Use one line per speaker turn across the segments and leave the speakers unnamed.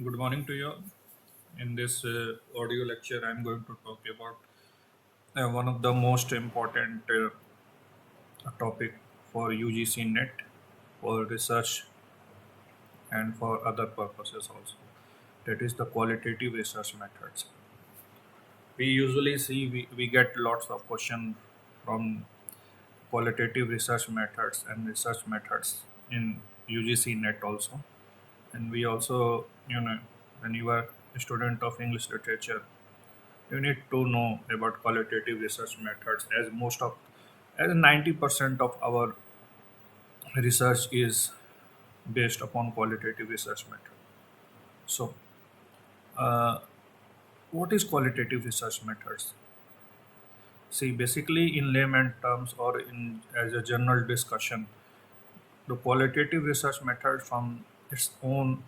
Good morning to you. In this audio lecture, I'm going to talk about one of the most important topic for UGC NET, for research and for other purposes also. That is the qualitative research methods. We usually see we get lots of questions from qualitative research methods and research methods in UGC NET also. And we also, when you are a student of English literature, you need to know about qualitative research methods as 90% of our research is based upon qualitative research method. So what is qualitative research methods? See, basically in layman terms or in as a general discussion, the qualitative research method from its own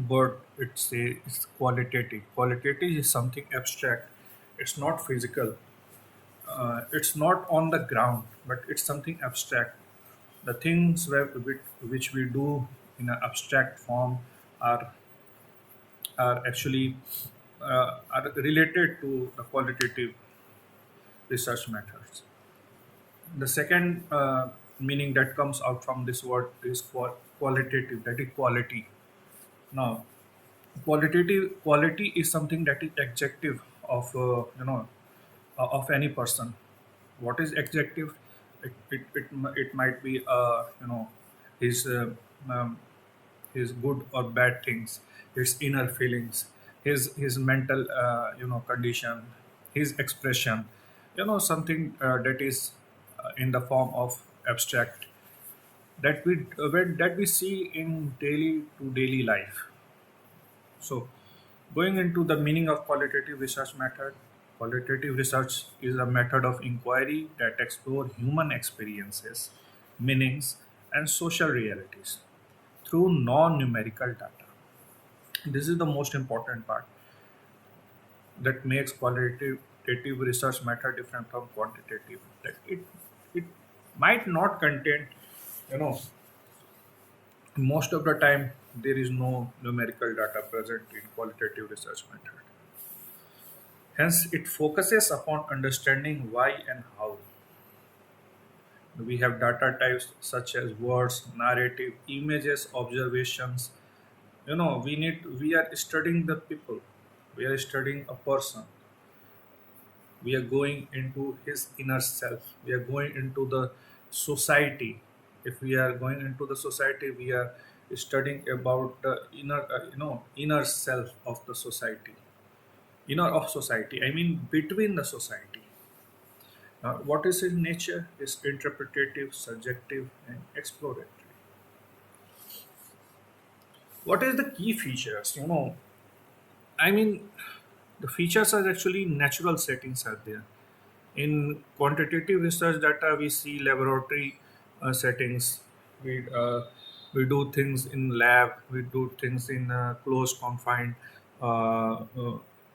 word, it's qualitative. Qualitative is something abstract. It's not physical. It's not on the ground, but it's something abstract. The things which we do in an abstract form are are actually are related to the qualitative research methods. The second meaning that comes out from this word is qualitative. That is quality. Now, quality is something that is adjective of of any person. What is adjective? It might be his um, his good or bad things, his inner feelings, his mental condition, his expression, something that is in the form of abstract that we see in daily to daily life. So, going into the meaning of qualitative research method, qualitative research is a method of inquiry that explore human experiences, meanings, and social realities through non-numerical data. This is the most important part that makes qualitative research method different from quantitative. That it might not contain, you know, most of the time there is no numerical data present in qualitative research method. Hence, it focuses upon understanding why and how. We have data types such as words, narrative, images, observations. We are studying the people. We are studying a person. We are going into his inner self. We are going into the society. If we are going into the society, we are studying about the inner self of the society, inner of society. I mean, between the society. What is in nature is interpretative, subjective, and exploratory. What is the key features? I mean, the features are actually natural settings are there. In quantitative research data, we see laboratory settings. We uh, we do things in lab. We do things in closed confined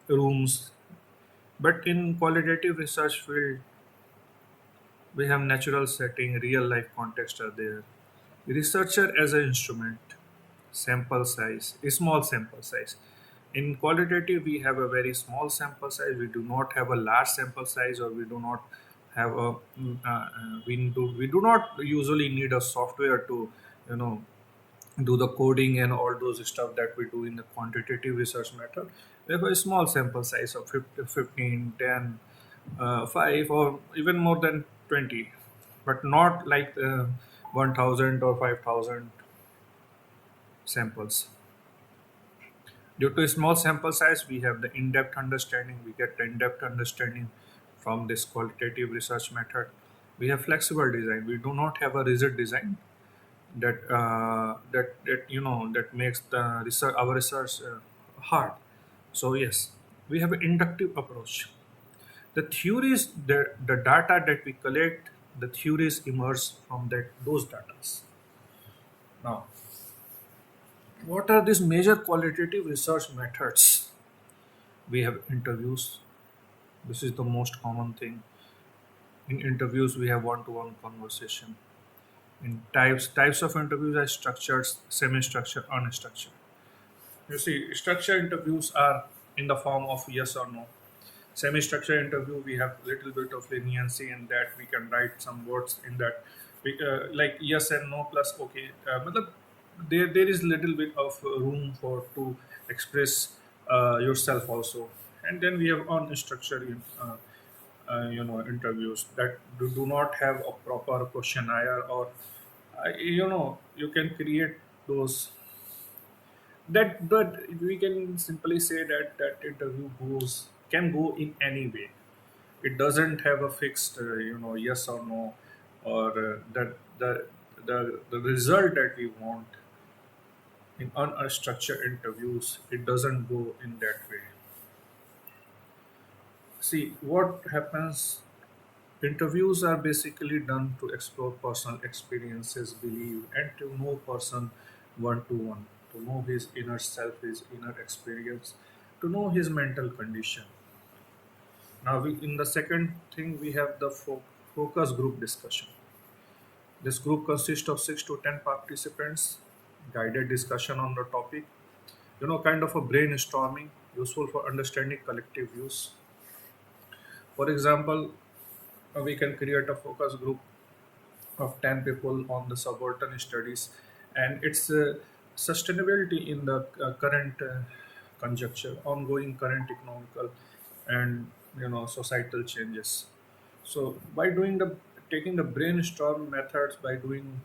rooms. But in qualitative research field, we have natural setting, real life context are there. Researcher as an instrument, sample size, a small sample size. In qualitative, we have a very small sample size. We do not have a large sample size, or we do not have a we do not usually need a software to you know do the coding and all those stuff that we do in the quantitative research method. We have a small sample size of 50, 15, 10, 5, or even more than 20, but not like 1000 or 5000 samples. Due to a small sample size, we have the in-depth understanding. We get the in-depth understanding from this qualitative research method. We have flexible design. We do not have a rigid design that makes the research our research hard. So yes, we have an inductive approach. The theories, the data that we collect, the theories emerge from those data. Now, what are these major qualitative research methods? We have interviews. This is the most common thing. In interviews, we have one-to-one conversation. In types of interviews are structured, semi-structured, unstructured. You see, structured interviews are in the form of yes or no. Semi-structured interview, we have little bit of leniency in that we can write some words in that, like yes and no plus okay. Matlab, there is little bit of room for to express yourself also. And then we have unstructured interviews that do not have a proper questionnaire, or you can create those, that we can simply say that that interview goes can go in any way. It doesn't have a fixed yes or no, or that the result that we want in unstructured interviews, it doesn't go in that way. See what happens. Interviews are basically done to explore personal experiences, belief, and to know person one to one, to know his inner self, his inner experience, to know his mental condition. Now, in the second thing, we have the focus group discussion. This group consists of 6 to 10 participants, guided discussion on the topic, kind of a brainstorming, useful for understanding collective views. For example, we can create a focus group of 10 people on the subaltern studies and its sustainability in the current conjuncture, ongoing current economical and societal changes. So by doing the taking the brainstorm methods, by doing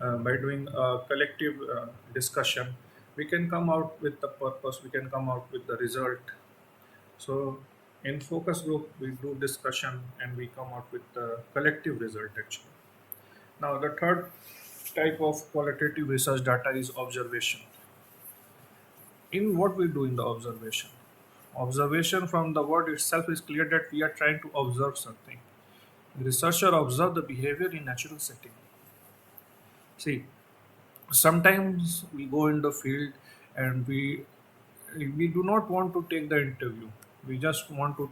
a collective discussion, we can come out with the purpose, we can come out with the result. So in focus group we do discussion and we come out with the collective result actually. Now, the third type of qualitative research data is observation. In what we do in the observation? Observation, from the word itself, is clear that we are trying to observe something. The researcher observe the behavior in natural setting. See, sometimes we go in the field and we do not want to take the interview. We just want to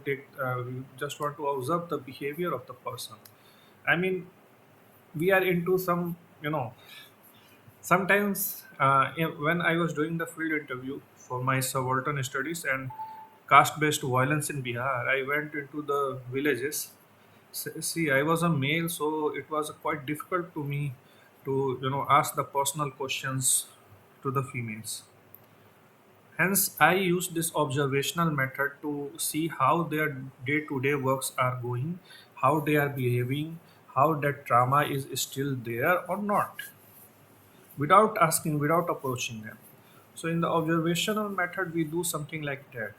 observe the behavior of the person. I mean, we are into some, sometimes, when I was doing the field interview for my subaltern studies and caste-based violence in Bihar, I went into the villages. See, I was a male, so it was quite difficult to me to ask the personal questions to the females. Hence, I used this observational method to see how their day-to-day works are going, how they are behaving, how that trauma is still there or not, without asking, without approaching them. So, in the observational method, we do something like that.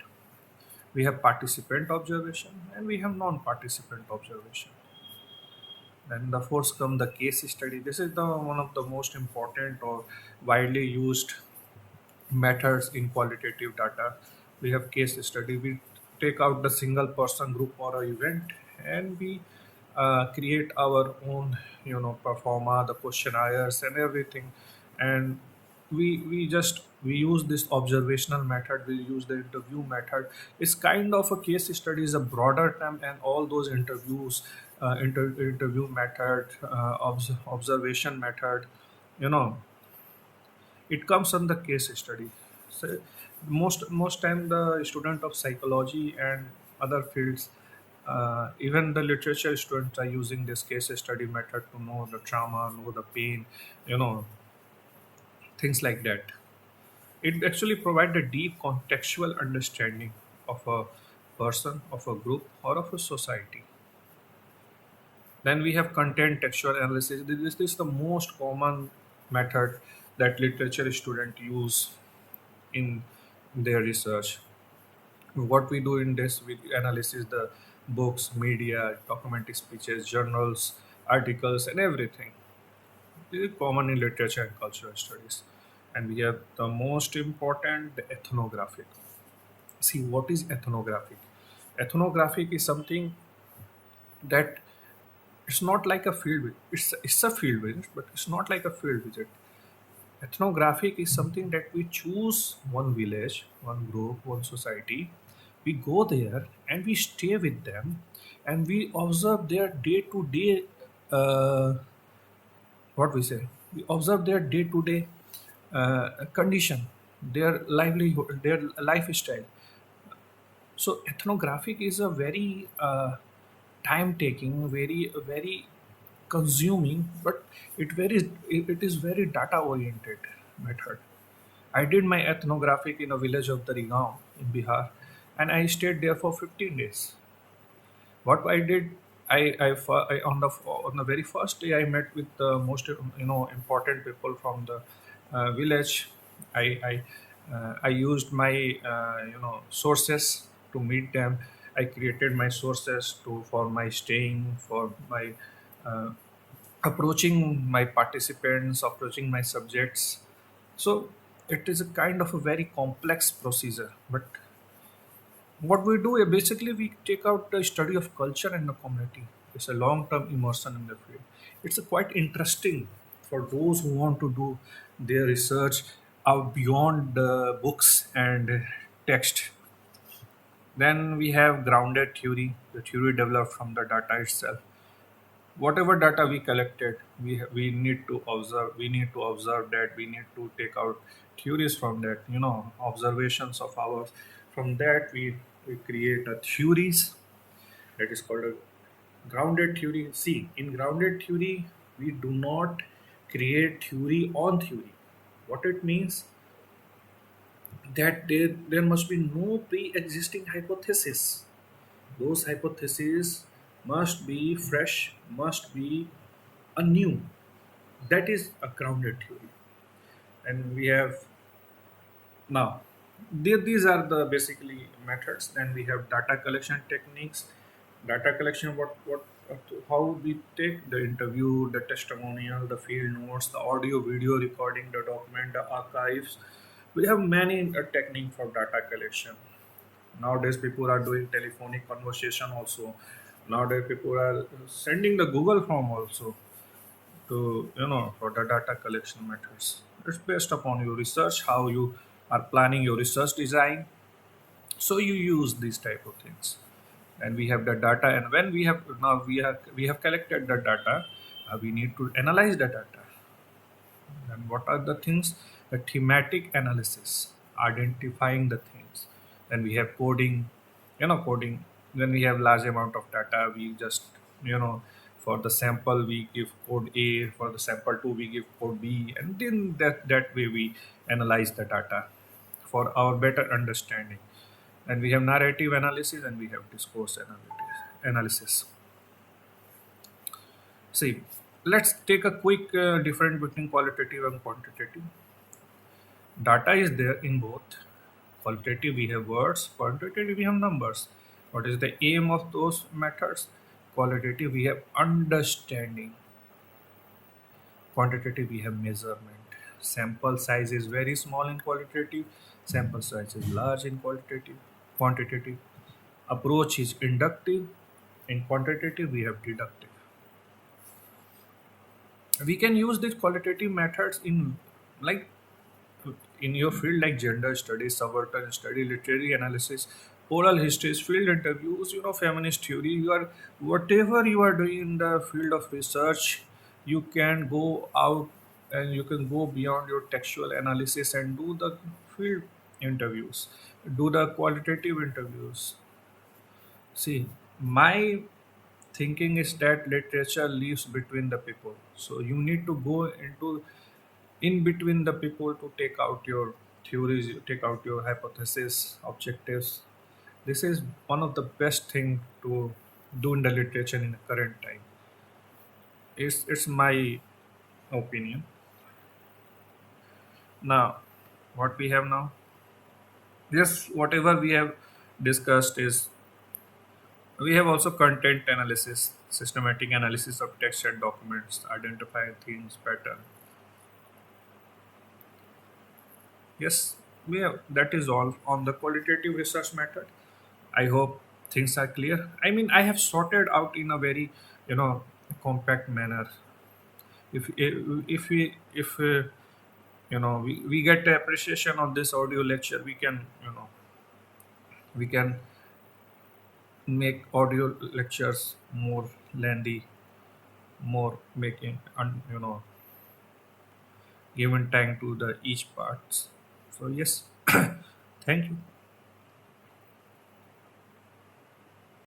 We have participant observation and we have non participant observation. Then, the fourth come the case study. This is the one of the most important or widely used methods in qualitative data. We have case study. We take out the single person group or a event and we create our own performa, the questionnaires and everything. And we use this observational method, we use the interview method. It's kind of a case study is a broader term, and all those interviews, interview method, observation method, you know it comes on the case study. So most time the student of psychology and other fields, even the literature students are using this case study method to know the trauma, know the pain, you know things like that. It actually provides a deep contextual understanding of a person, of a group, or of a society. Then we have content textual analysis. This is the most common method that literature students use in their research. What we do in this, we analysis the books, media, documentary speeches, journals, articles, and everything. This is common in literature and cultural studies. And we have the most important, the ethnographic. See, what is ethnographic? Ethnographic is something that it's not like a field visit. It's a field visit, but it's not like a field visit. Ethnographic is something that we choose one village, one group, one society. We go there and we stay with them and we observe their day to day what we say, we observe their day-to-day condition, their livelihood, their lifestyle. So ethnographic is a very time taking, very consuming, but it is very data oriented method. I did my ethnographic in a village of Darigaon in Bihar, and I stayed there for 15 days. What I did, on the very first day I met with the most important people from the village. I used my sources to meet them. I created my sources to for my staying, for my uh, approaching my participants, approaching my subjects. So it is a kind of a very complex procedure, but what we do is basically we take out the study of culture and the community. It's a long-term immersion in the field. It's a quite interesting for those who want to do their research out beyond the books and text. Then we have grounded theory, the theory developed from the data itself. Whatever data we collected, we need to observe. We need to observe that. We need to take out theories from that. Observations of ours. From that, we create a theories that is called a grounded theory. See, in grounded theory, we do not create theory on theory. What it means that there must be no pre-existing hypothesis. Those hypotheses must be fresh, must be anew. That is a grounded theory. And we have now these are the basically methods. Then we have data collection techniques. Data collection, how we take the interview, the testimonial, the field notes, the audio video recording, the document, the archives. We have many technique for data collection. Nowadays people are doing telephonic conversation also. Nowadays people are sending the Google form also to for the data collection methods. It's based upon your research, how you are planning your research design. So you use these type of things. And we have the data, and when we have collected the data, we need to analyze the data. And what are the things? The thematic analysis, identifying the things. Then we have coding, coding. When we have large amount of data, we just, for the sample we give code A, for the sample 2 we give code B, and then that way we analyze the data for our better understanding. And we have narrative analysis and we have discourse analysis. See, let's take a quick difference between qualitative and quantitative. Data is there in both. Qualitative we have words, quantitative we have numbers. What is the aim of those methods? Qualitative we have understanding. Quantitative we have measurement. Sample size is very small in qualitative, sample size is large in quantitative. Approach is inductive. In quantitative we have deductive. We can use these qualitative methods in, like, in your field, like gender studies, subaltern study, literary analysis, oral histories, field interviews, feminist theory. You are whatever you are doing in the field of research, you can go out and you can go beyond your textual analysis and do the field interviews, do the qualitative interviews. See, my thinking is that literature lives between the people. So you need to go into in between the people to take out your theories, you take out your hypothesis, objectives. This is one of the best thing to do in the literature in the current time. It's my opinion. Now, what we have now? Yes, whatever we have discussed is we have also content analysis, systematic analysis of text and documents, identify themes, pattern. Yes, we have, that is all on the qualitative research method. I hope things are clear. I mean, I have sorted out in a very, you know, compact manner. If we get the appreciation of this audio lecture, we can make audio lectures more lengthy, more making, given time to the each parts. So yes, thank you.